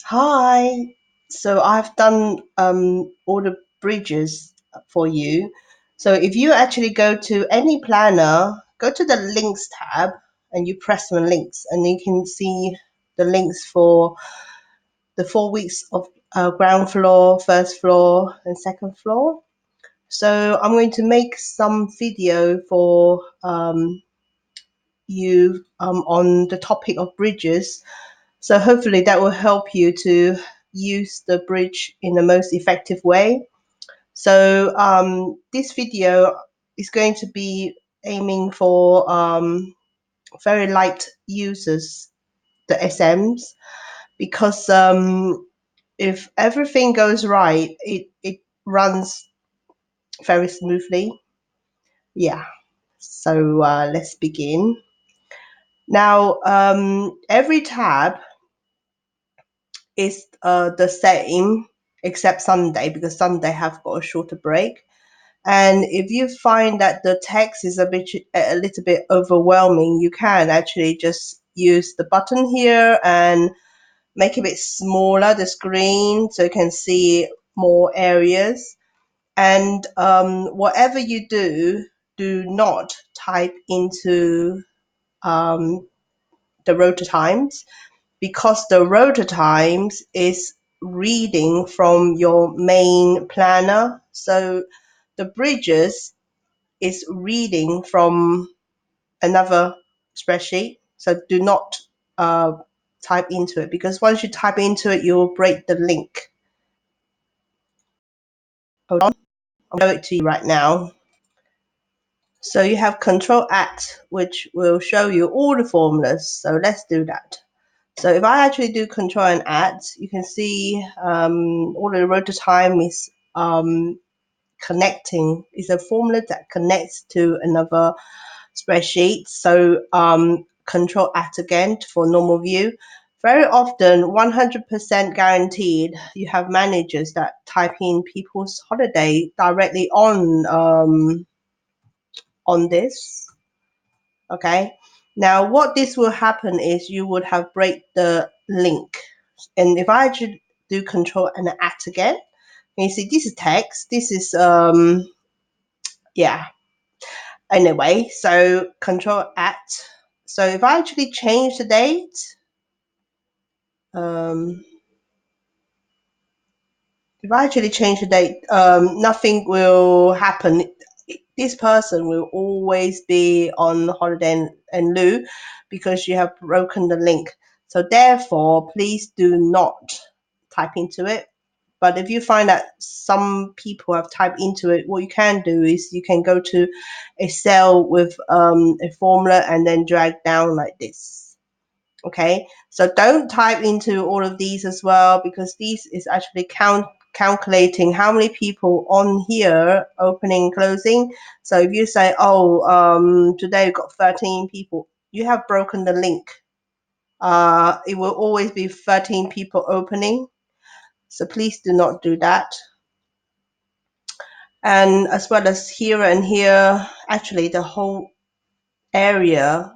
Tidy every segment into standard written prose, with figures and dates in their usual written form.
Hi. So I've done all the bridges for you. So if you actually go to any planner, go to the links tab and you press on links, and you can see the links for the 4 weeks of ground floor, first floor, and second floor. So I'm going to make some video for you on the topic of bridges. So hopefully that will help you to use the bridge in the most effective way. So this video is going to be aiming for very light users, the SMs, because if everything goes right, it runs very smoothly. Yeah. So let's begin. Now, every tab is the same except Sunday because Sunday have got a shorter break. And if you find that the text is a little bit overwhelming, you can actually just use the button here and make it a bit smaller the screen so you can see more areas. And whatever you do, do not type into um, the rota times because the rota times is reading from your main planner. So the bridges is reading from another spreadsheet. So do not uh, type into it because once you type into it, you'll break the link. Hold on, I'll show it to you right now. So you have Control At, which will show you all the formulas. So let's do that. So if I actually do Control and Add, you can see all the rota time is connecting. It's a formula that connects to another spreadsheet. So Control Add again for normal view. Very often, 100% guaranteed, you have managers that type in people's holiday directly on this. Okay. Now, what this will happen is you would have break the link. And if I should do Control and Add again, you see this is text. This is yeah. Anyway, so Control Add. So if I actually change the date, um, if I actually change the date, nothing will happen. This person will always be on holiday and lieu because you have broken the link. So therefore, please do not type into it. But if you find that some people have typed into it, what you can do is you can go to a cell with a formula and then drag down like this. Okay, so don't type into all of these as well because these is actually calculating how many people on here opening and closing. So if you say, oh, today we've got 13 people, you have broken the link. It will always be 13 people opening. So please do not do that. And as well as here and here, actually the whole area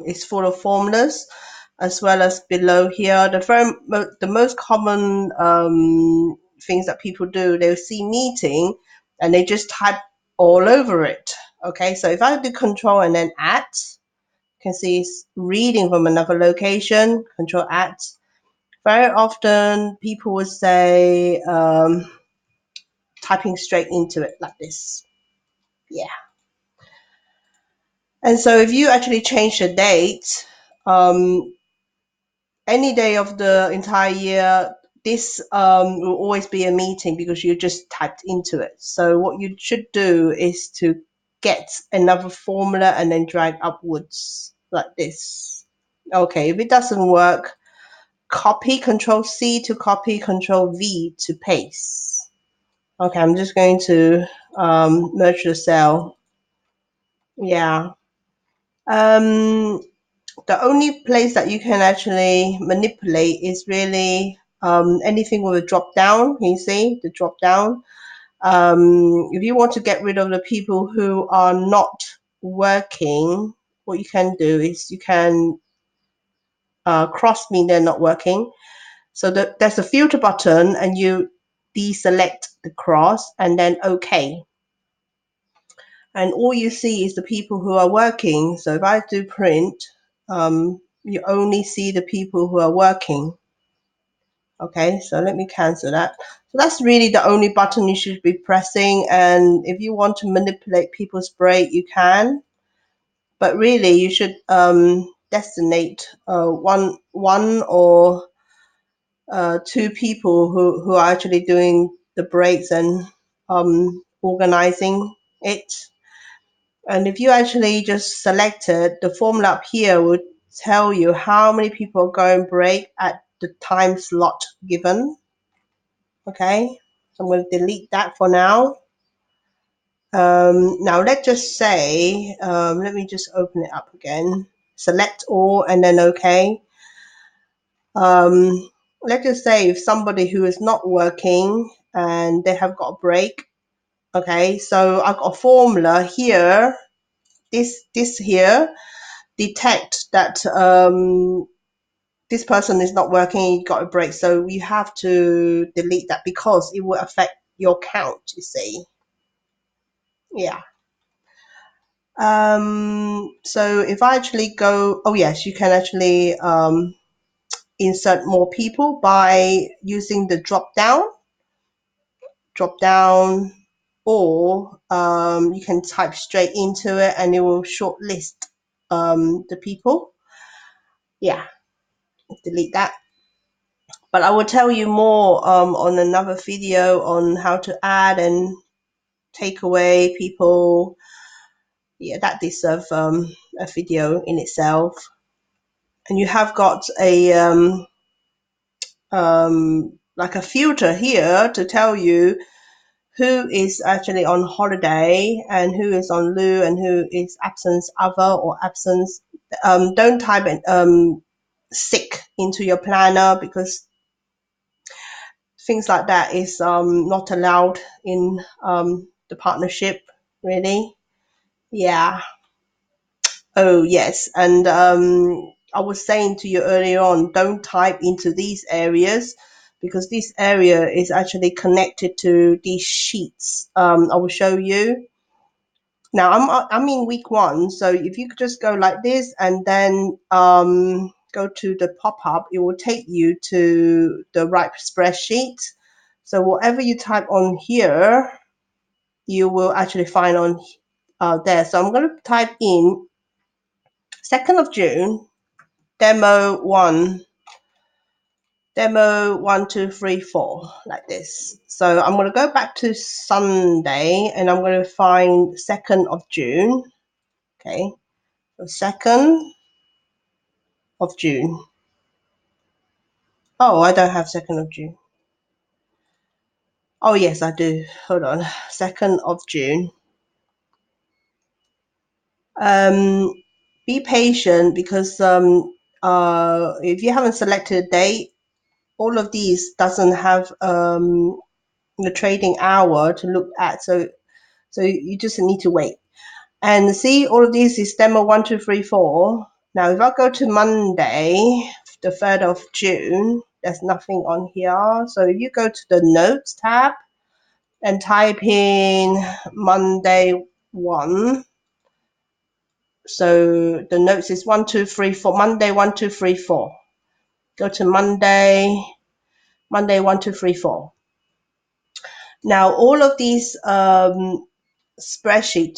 is full of formulas, as well as below here. The most common things that people do, they'll see meeting and they just type all over it. Okay, so if I do Control and then Add, you can see it's reading from another location. Control Add. Very often people would say typing straight into it like this. Yeah. And so if you actually change the date, any day of the entire year, this will always be a meeting because you just typed into it. So what you should do is to get another formula and then drag upwards like this. Okay, if it doesn't work, copy, Control C to copy, Control V to paste. Okay, I'm just going to merge the cell. Yeah. Um, the only place that you can actually manipulate is really anything with a drop down. Can you see the drop down? If you want to get rid of the people who are not working, what you can do is you can cross mean they're not working. So there's a filter button and you deselect the cross and then OK. And all you see is the people who are working. So if I do print, you only see the people who are working. Okay, so let me cancel that. So that's really the only button you should be pressing. And if you want to manipulate people's break, you can. But really, you should designate one or two people who are actually doing the breaks and organizing it. And if you actually just select it, the formula up here would tell you how many people are going break at the time slot given. Okay, so I'm going to delete that for now. Now let's just say, let me just open it up again. Select all and then OK. Let's just say if somebody who is not working and they have got a break. Okay, so I've got a formula here. This here detect that this person is not working, you got a break. So you have to delete that because it will affect your count, you see. Yeah. So if I actually go, oh yes, you can actually insert more people by using the drop down, or you can type straight into it and it will shortlist the people. Yeah, delete that. But I will tell you more on another video on how to add and take away people. Yeah, that deserves a video in itself. And you have got a like a filter here to tell you who is actually on holiday and who is on leave and who is absence other or absence. Don't type in sick into your planner because things like that is not allowed in the partnership, really. Yeah. Oh, yes. And I was saying to you earlier on, don't type into these areas because this area is actually connected to these sheets. I will show you. Now I'm in week 1, so if you could just go like this and then go to the pop-up, it will take you to the right spreadsheet. So whatever you type on here, you will actually find on there. So I'm going to type in 2nd of June, demo 1, demo 1, 2, 3, 4, like this. So I'm going to go back to Sunday and I'm going to find 2nd of June. Okay, so 2nd of June. Oh, I don't have 2nd of June. Oh, yes, I do. Hold on. 2nd of June. Be patient because if you haven't selected a date, all of these doesn't have the trading hour to look at. So you just need to wait. And see, all of these is demo 1, 2, 3, 4. Now, if I go to Monday, the 3rd of June, there's nothing on here. So if you go to the notes tab and type in Monday 1. So the notes is 1, 2, 3, 4. Monday 1, 2, 3, 4. Go to Monday 1, 2, 3, 4. Now all of these spreadsheet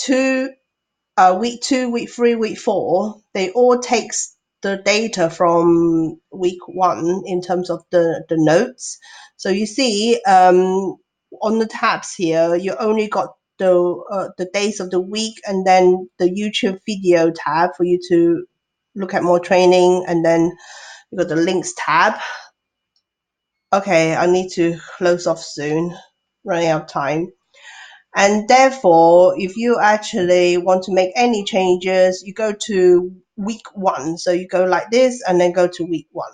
week 2, week 3, week 4, they all takes the data from week 1 in terms of the notes. So you see on the tabs here, you only got the days of the week and then the YouTube video tab for you to look at more training, and then you got the links tab. Okay, I need to close off soon, running out of time. And therefore, if you actually want to make any changes, you go to week 1. So you go like this and then go to week 1.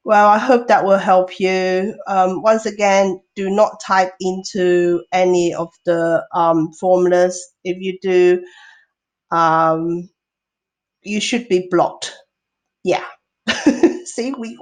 Well, I hope that will help you. Once again, do not type into any of the formulas. If you do, you should be blocked. Yeah. See, week 1.